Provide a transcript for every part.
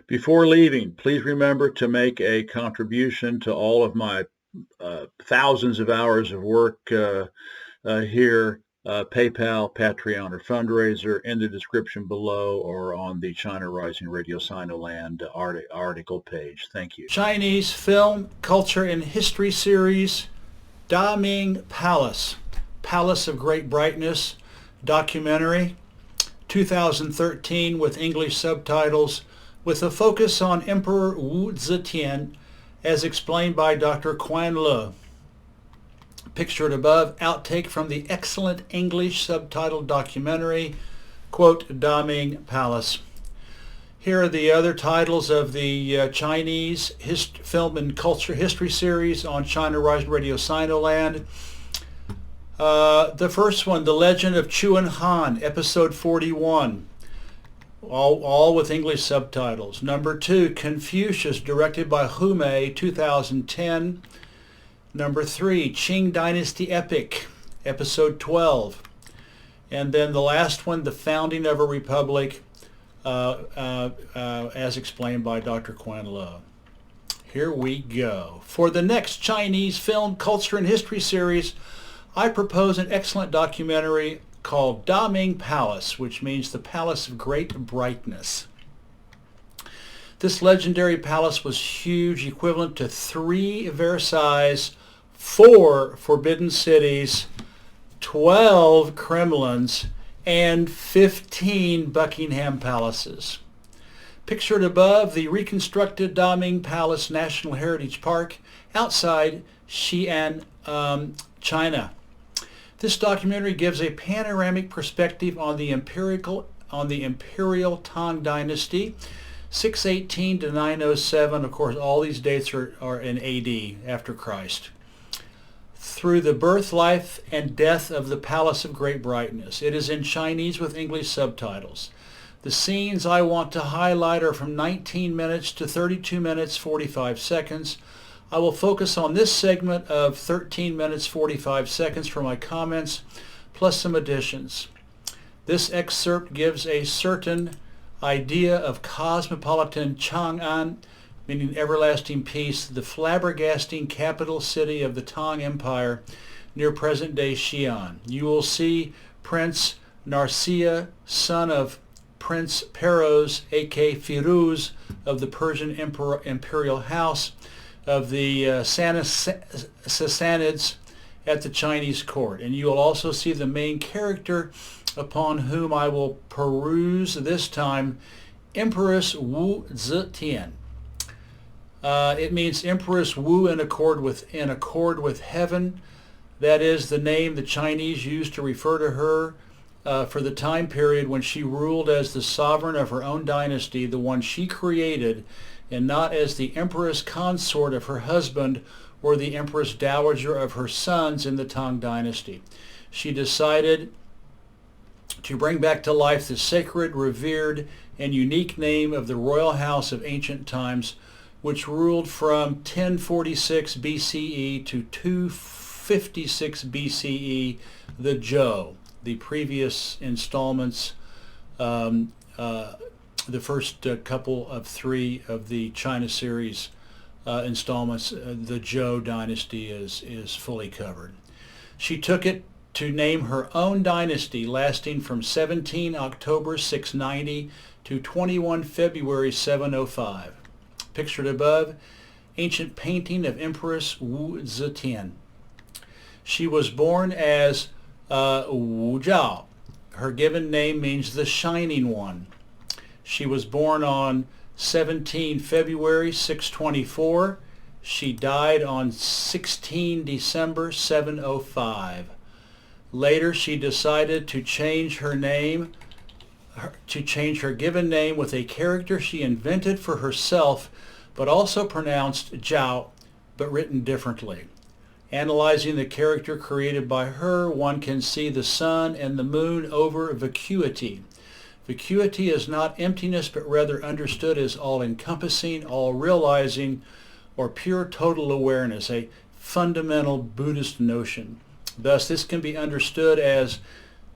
Before leaving, please remember to make a contribution to all of my thousands of hours of work here. PayPal, Patreon, or fundraiser in the description below or on the China Rising Radio Sinoland article page. Thank you. Chinese Film, Culture, and History series, Da Ming Palace, Palace of Great Brightness, documentary, 2013 with English subtitles, with a focus on Emperor Wu Zetian, as explained by Dr. Quan. Pictured above, outtake from the excellent English subtitled documentary, quote, Da Ming Palace. Here are the other titles of the Chinese Film and Culture History series on China Rising Radio Sinoland. The first one, The Legend of Chuan Han, episode 41, all with English subtitles. Number 2, Confucius, directed by Hu Mei, 2010. Number 3, Qing Dynasty Epic, episode 12. And then the last one, The Founding of a Republic, as explained by Dr. Quan. Here we go. For the next Chinese Film, Culture, and History series, I propose an excellent documentary called Da Ming Palace, which means the Palace of Great Brightness. This legendary palace was huge, equivalent to 3 Versailles, 4 Forbidden Cities, 12 Kremlins, and 15 Buckingham Palaces. Pictured above, the reconstructed Da Ming Palace National Heritage Park outside Xi'an, China. This documentary gives a panoramic perspective on the imperial Tang Dynasty, 618 to 907. Of course, all these dates are in AD, after Christ. Through the birth, life, and death of the Palace of Great Brightness. It is in Chinese with English subtitles. The scenes I want to highlight are from 19 minutes to 32 minutes 45 seconds. I will focus on this segment of 13 minutes 45 seconds for my comments, plus some additions. This excerpt gives a certain idea of cosmopolitan Chang'an, meaning everlasting peace, the flabbergasting capital city of the Tang Empire near present-day Xi'an. You will see Prince Narsiya, son of Prince Perros, a.k.a. Firuz, of the Persian imperial house of the Sassanids at the Chinese court. And you will also see the main character upon whom I will peruse this time, Empress Wu Zetian. It means Empress Wu in accord with heaven. That is the name the Chinese used to refer to her for the time period when she ruled as the sovereign of her own dynasty, the one she created, and not as the empress consort of her husband or the empress dowager of her sons in the Tang dynasty. She decided to bring back to life the sacred, revered, and unique name of the royal house of ancient times, which ruled from 1046 BCE to 256 BCE, the Zhou. The previous installments, the first couple of 3 of the China series installments, the Zhou dynasty is fully covered. She took it to name her own dynasty, lasting from 17 October 690 to 21 February 705. Pictured above, ancient painting of Empress Wu Zetian. She was born as Wu Zhao. Her given name means the Shining One. She was born on 17 February 624. She died on 16 December 705. Later, she decided to change her name, to change her given name with a character she invented for herself, but also pronounced Zhao, but written differently. Analyzing the character created by her, one can see the sun and the moon over vacuity. Vacuity is not emptiness, but rather understood as all-encompassing, all-realizing, or pure total awareness, a fundamental Buddhist notion. Thus, this can be understood as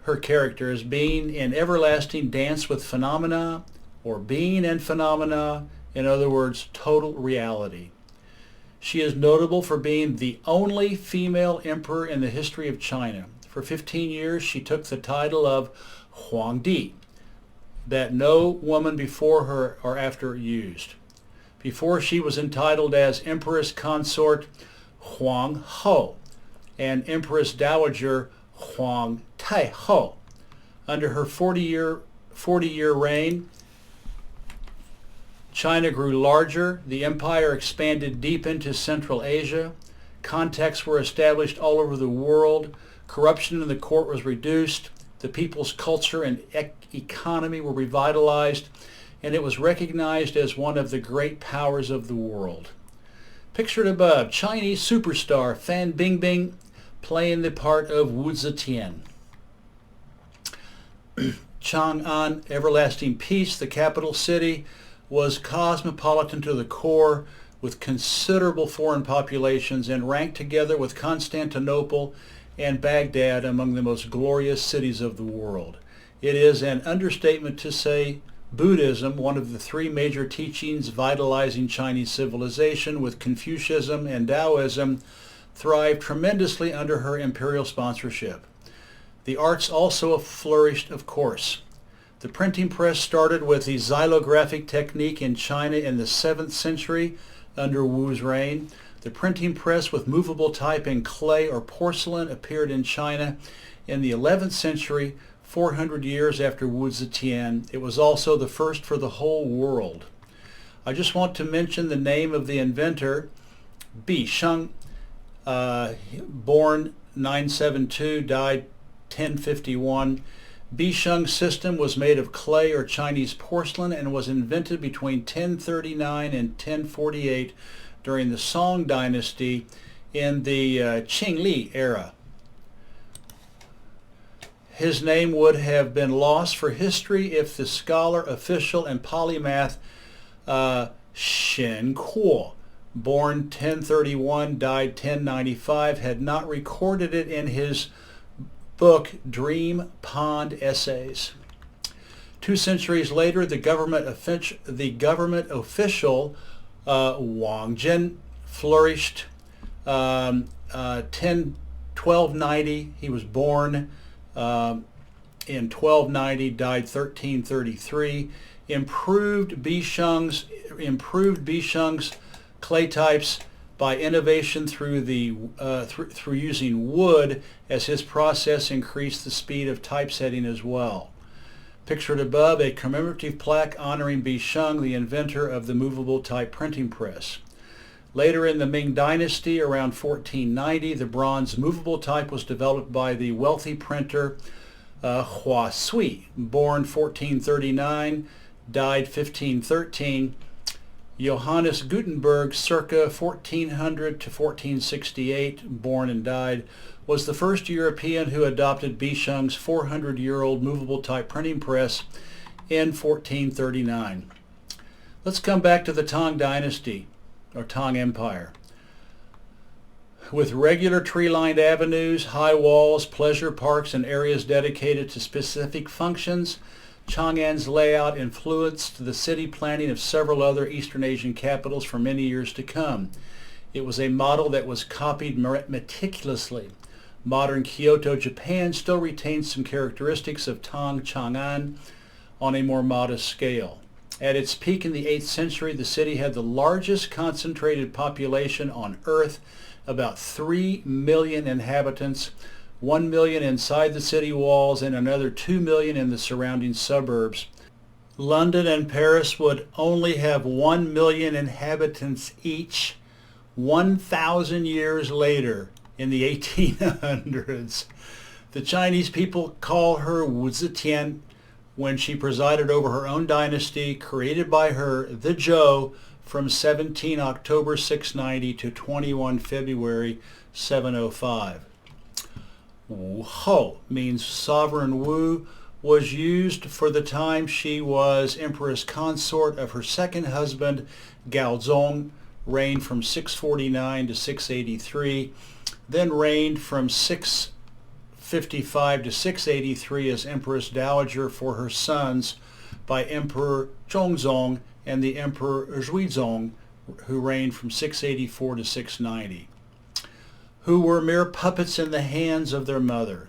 her character as being in everlasting dance with phenomena, or being and phenomena, in other words, total reality. She is notable for being the only female emperor in the history of China. For 15 years, she took the title of Huangdi, that no woman before her or after used. Before, she was entitled as Empress Consort Huang Ho and Empress Dowager Huang Tai Ho. Under her 40-year reign, China grew larger, the empire expanded deep into Central Asia, contacts were established all over the world, corruption in the court was reduced, the people's culture and economy were revitalized, and it was recognized as one of the great powers of the world. Pictured above, Chinese superstar Fan Bingbing playing the part of Wu Zetian. Chang'an, everlasting peace, the capital city, was cosmopolitan to the core with considerable foreign populations and ranked together with Constantinople and Baghdad among the most glorious cities of the world. It is an understatement to say Buddhism, one of the three major teachings vitalizing Chinese civilization, with Confucianism and Taoism, thrived tremendously under her imperial sponsorship. The arts also flourished, of course. The printing press started with the xylographic technique in China in the 7th century under Wu's reign. The printing press with movable type in clay or porcelain appeared in China in the 11th century, 400 years after Wu Zetian. It was also the first for the whole world. I just want to mention the name of the inventor, Bi Sheng, born 972, died 1051. Bi Sheng's system was made of clay or Chinese porcelain and was invented between 1039 and 1048 during the Song dynasty in the Qingli era. His name would have been lost for history if the scholar, official, and polymath Shen Kuo, born 1031, died 1095, had not recorded it in his book Dream Pond Essays. 2 centuries later, the government official Wang Jin flourished. 1290, he was born in 1290, died 1333. Improved Bi Sheng's clay types by innovation through using wood, as his process increased the speed of typesetting as well. Pictured above, a commemorative plaque honoring Bi Sheng, the inventor of the movable type printing press. Later in the Ming Dynasty, around 1490, the bronze movable type was developed by the wealthy printer Hua Sui, born 1439, died 1513. Johannes Gutenberg, circa 1400 to 1468, born and died, was the first European who adopted Bi Sheng's 400-year-old movable type printing press in 1439. Let's come back to the Tang Dynasty, or Tang Empire. With regular tree-lined avenues, high walls, pleasure parks, and areas dedicated to specific functions, Chang'an's layout influenced the city planning of several other Eastern Asian capitals for many years to come. It was a model that was copied meticulously. Modern Kyoto, Japan still retains some characteristics of Tang Chang'an on a more modest scale. At its peak in the 8th century, the city had the largest concentrated population on Earth, about 3 million inhabitants, 1 million inside the city walls and another 2 million in the surrounding suburbs. London and Paris would only have 1 million inhabitants each 1,000 years later in the 1800s. The Chinese people call her Wu Zetian when she presided over her own dynasty, created by her, the Zhou, from 17 October 690 to 21 February 705. Wu Ho means sovereign Wu, was used for the time she was empress consort of her second husband, Gaozong, reigned from 649 to 683, then reigned from 655 to 683 as Empress Dowager for her sons, by Emperor Zhongzong and the Emperor Zhuizong, who reigned from 684 to 690, who were mere puppets in the hands of their mother.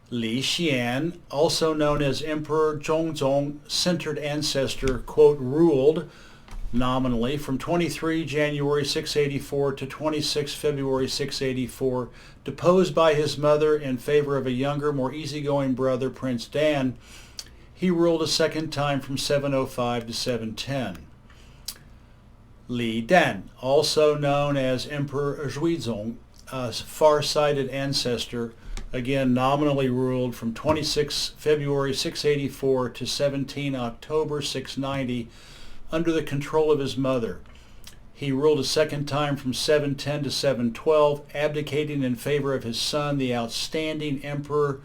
Li Xian, also known as Emperor Zhongzong, centered ancestor, quote, ruled nominally from 23 January 684 to 26 February 684, deposed by his mother in favor of a younger, more easygoing brother, Prince Dan. He ruled a second time from 705 to 710. Li Dan, also known as Emperor Zhuizong, a far-sighted ancestor, again nominally ruled from 26 February 684 to 17 October 690 under the control of his mother. He ruled a second time from 710 to 712, abdicating in favor of his son, the outstanding Emperor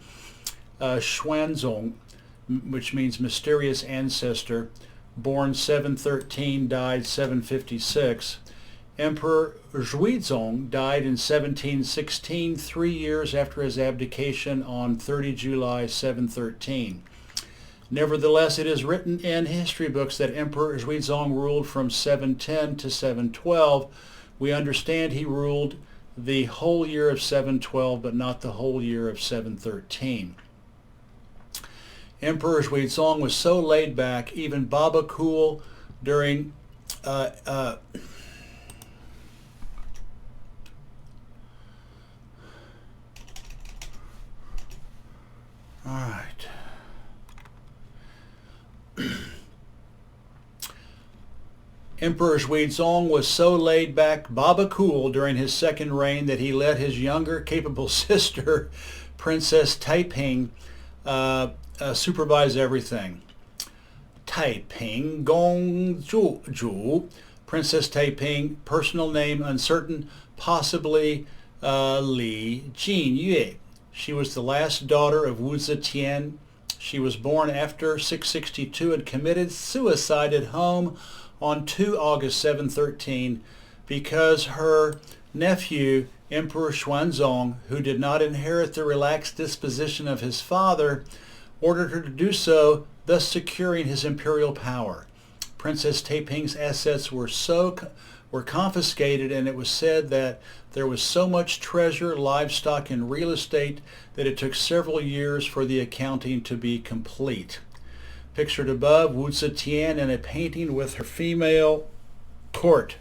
Xuanzong, which means mysterious ancestor, born 713, died 756. Emperor Zhuizong died in 1716, 3 years after his abdication on 30 July 713. Nevertheless, it is written in history books that Emperor Zhuizong ruled from 710 to 712. We understand he ruled the whole year of 712, but not the whole year of 713. Emperor Zhuizong was so laid back, even Baba Cool during all right. Emperor Zhuizong was so laid back, Baba Cool, during his second reign that he let his younger, capable sister, Princess Taiping, supervise everything. Taiping Gongzhu, Princess Taiping, personal name uncertain, possibly Li Jinyue. She was the last daughter of Wu Zetian. She was born after 662 and committed suicide at home on 2 August 713 because her nephew, Emperor Xuanzong, who did not inherit the relaxed disposition of his father, ordered her to do so, thus securing his imperial power. Princess Taiping's assets were confiscated, and it was said that there was so much treasure, livestock, and real estate that it took several years for the accounting to be complete. Pictured above, Wu Zetian in a painting with her female court.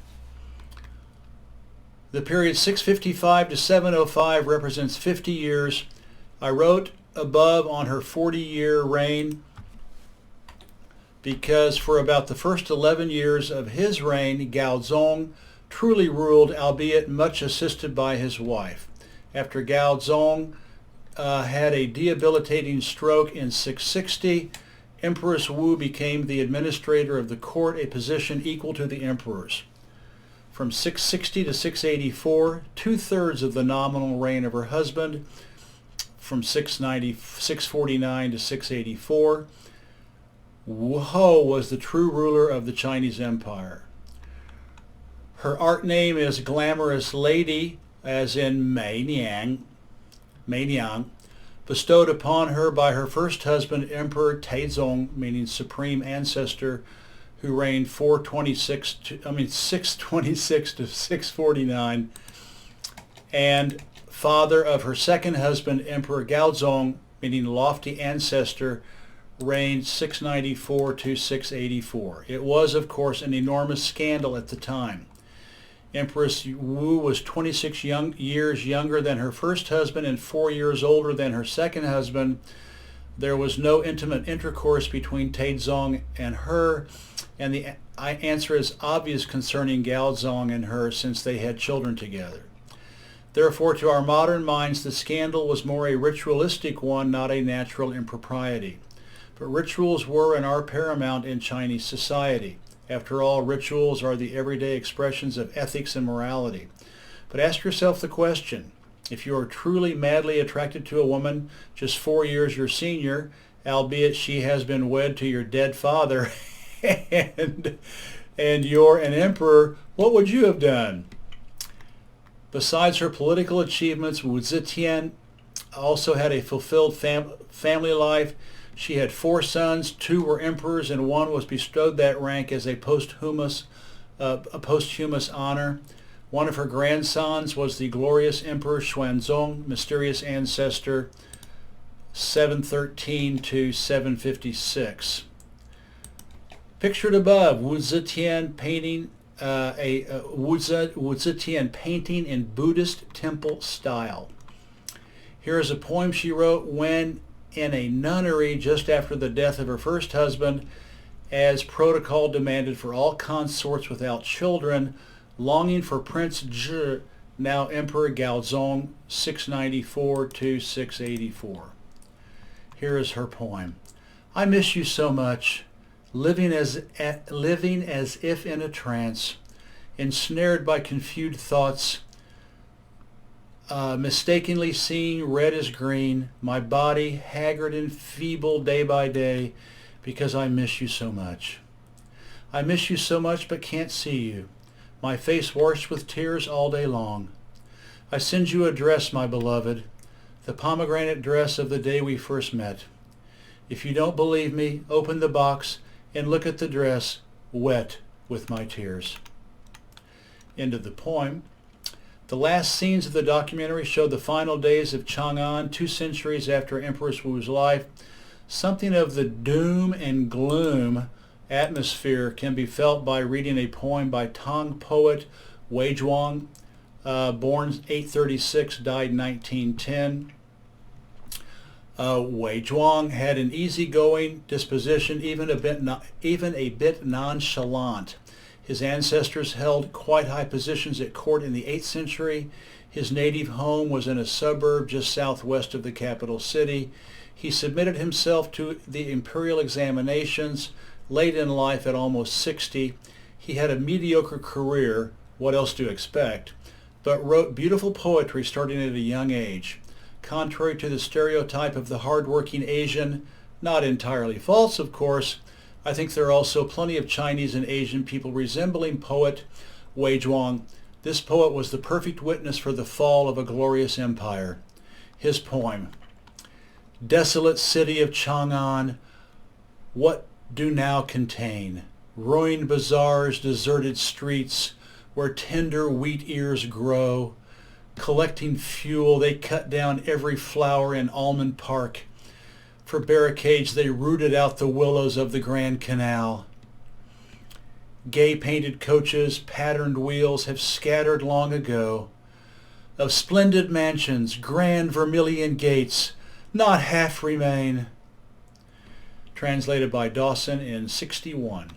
The period 655 to 705 represents 50 years. I wrote above on her 40-year reign because for about the first 11 years of his reign, Gaozong truly ruled, albeit much assisted by his wife. After Gaozong had a debilitating stroke in 660, Empress Wu became the administrator of the court, a position equal to the emperor's. From 660 to 684, 2/3 of the nominal reign of her husband. From 649 to 684, Wu Ho was the true ruler of the Chinese Empire. Her art name is Glamorous Lady, as in Mei Niang, bestowed upon her by her first husband, Emperor Taizong, meaning supreme ancestor, who reigned 626 to 649, and father of her second husband, Emperor Gaozong, meaning lofty ancestor, reigned 694 to 684. It was, of course, an enormous scandal at the time. Empress Wu was 26 years younger than her first husband and 4 years older than her second husband. There was no intimate intercourse between Taizong and her, and the answer is obvious concerning Gaozong and her, since they had children together. Therefore, to our modern minds, the scandal was more a ritualistic one, not a natural impropriety. But rituals were and are paramount in Chinese society. After all, rituals are the everyday expressions of ethics and morality. But ask yourself the question, if you are truly madly attracted to a woman just 4 years your senior, albeit she has been wed to your dead father, and you're an emperor, what would you have done? Besides her political achievements, Wu Zetian also had a fulfilled family life. She had 4 sons, 2 were emperors, and 1 was bestowed that rank as a posthumous honor. One of her grandsons was the glorious Emperor Xuanzong, mysterious ancestor, 713 to 756. Pictured above, Wu Zetian painting Wu Zetian painting in Buddhist temple style. Here is a poem she wrote when in a nunnery just after the death of her first husband, as protocol demanded for all consorts without children, longing for Prince Zhi, now Emperor Gaozong, 694 to 684. Here is her poem. I miss you so much, living as if in a trance, ensnared by confused thoughts, mistakenly seeing red as green, my body haggard and feeble day by day, because I miss you so much. I miss you so much but can't see you, my face washed with tears all day long. I send you a dress, my beloved, the pomegranate dress of the day we first met. If you don't believe me, open the box and look at the dress, wet with my tears. End of the poem. The last scenes of the documentary show the final days of Chang'an, 2 centuries after Empress Wu's life. Something of the doom and gloom atmosphere can be felt by reading a poem by Tang poet Wei Zhuang, born 836, died 1910. Wei Zhuang had an easygoing disposition, even a bit nonchalant. His ancestors held quite high positions at court in the 8th century. His native home was in a suburb just southwest of the capital city. He submitted himself to the imperial examinations late in life at almost 60. He had a mediocre career, what else to expect, but wrote beautiful poetry starting at a young age. Contrary to the stereotype of the hard-working Asian, not entirely false, of course, I think there are also plenty of Chinese and Asian people resembling poet Wei Zhuang. This poet was the perfect witness for the fall of a glorious empire. His poem, Desolate city of Chang'an, what do now contain? Ruined bazaars, deserted streets, where tender wheat ears grow. Collecting fuel, they cut down every flower in Almond Park. For barricades, they rooted out the willows of the Grand Canal. Gay painted coaches, patterned wheels have scattered long ago. Of splendid mansions, grand vermilion gates, not half remain. Translated by Dawson in 61.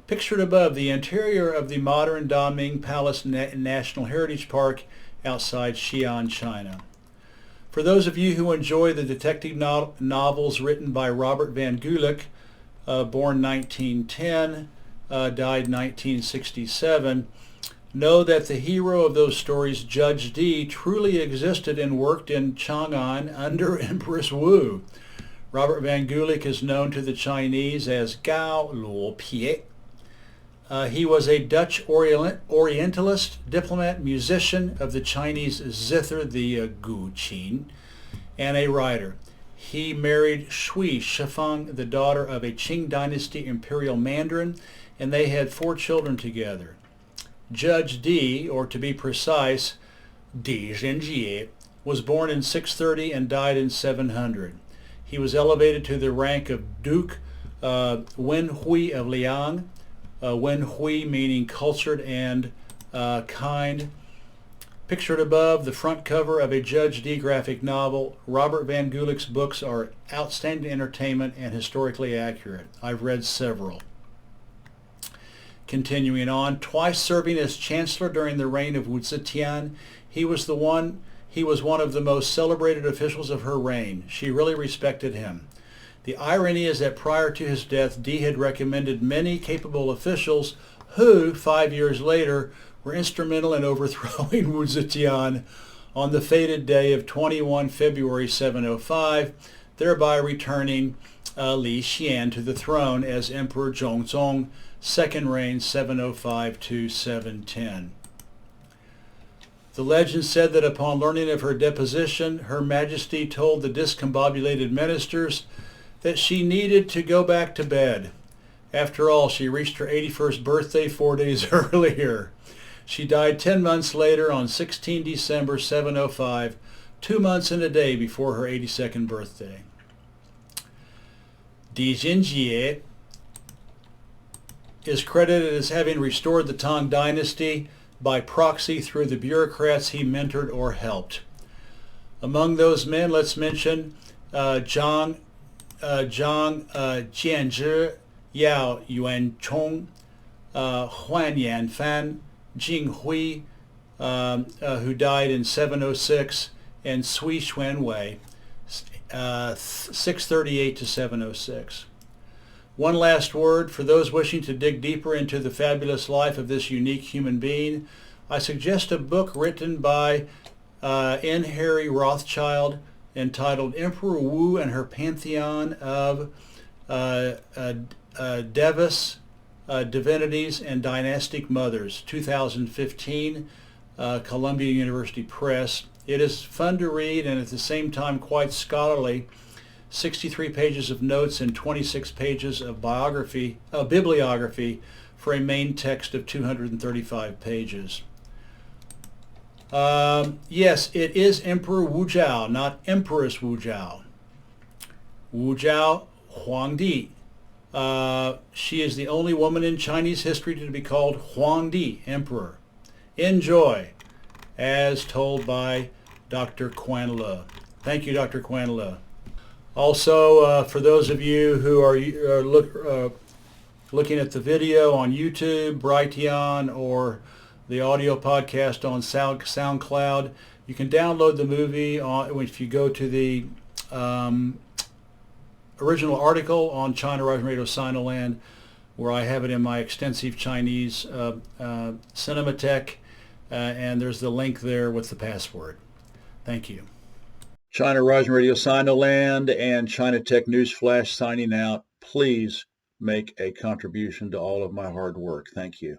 Pictured above, the interior of the modern Daming Palace National Heritage Park outside Xi'an, China. For those of you who enjoy the detective novels written by Robert Van Gulik, born 1910, died 1967, know that the hero of those stories, Judge Dee, truly existed and worked in Chang'an under Empress Wu. Robert Van Gulik is known to the Chinese as Gao Luo Pie. He was a Dutch Orientalist, diplomat, musician of the Chinese zither, the gu qin, and a writer. He married Shui Shifeng, the daughter of a Qing dynasty imperial mandarin, and they had 4 children together. Judge Dee, or to be precise, Di Zhenjie, was born in 630 and died in 700. He was elevated to the rank of Duke Wen Hui of Liang, Wen Hui meaning cultured and kind. Pictured above, the front cover of a Judge Dee graphic novel. Robert Van Gulik's books are outstanding entertainment and historically accurate. I've read several. Continuing on, twice serving as chancellor during the reign of Wu Zetian, he was one of the most celebrated officials of her reign. She really respected him. The irony is that prior to his death, Dee had recommended many capable officials who, 5 years later, were instrumental in overthrowing Wu Zetian on the fated day of 21 February 705, thereby returning Li Xian to the throne as Emperor Zhongzong, second reign 705 to 710. The legend said that upon learning of her deposition, Her Majesty told the discombobulated ministers that she needed to go back to bed. After all, she reached her 81st birthday 4 days earlier. She died 10 months later on 16 December 705, 2 months and a day before her 82nd birthday. Di Jinjie is credited as having restored the Tang Dynasty by proxy through the bureaucrats he mentored or helped. Among those men, let's mention Zhang Jianzhi, Yao Yuanchong, Huan Yanfan, Jing Hui, who died in 706, and Sui Xuanwei, 638 to 706. One last word, for those wishing to dig deeper into the fabulous life of this unique human being, I suggest a book written by N. Harry Rothschild entitled Emperor Wu and Her Pantheon of Devas, Divinities, and Dynastic Mothers, 2015, Columbia University Press. It is fun to read and at the same time quite scholarly. 63 pages of notes and 26 pages of bibliography for a main text of 235 pages. Yes, it is Emperor Wu Zhao, not Empress Wu Zhao. Wu Zhao Huangdi. She is the only woman in Chinese history to be called Huangdi, Emperor. Enjoy, as told by Dr. Quan Le. Thank you, Dr. Quan Le. Also, for those of you who are looking at the video on YouTube, Brighteon, or the audio podcast on SoundCloud, you can download the movie if you go to the original article on China Rising Radio Sinoland, where I have it in my extensive Chinese Cinematheque, and there's the link there with the password. Thank you. China Rising Radio Sinoland and China Tech News Flash signing out. Please make a contribution to all of my hard work. Thank you.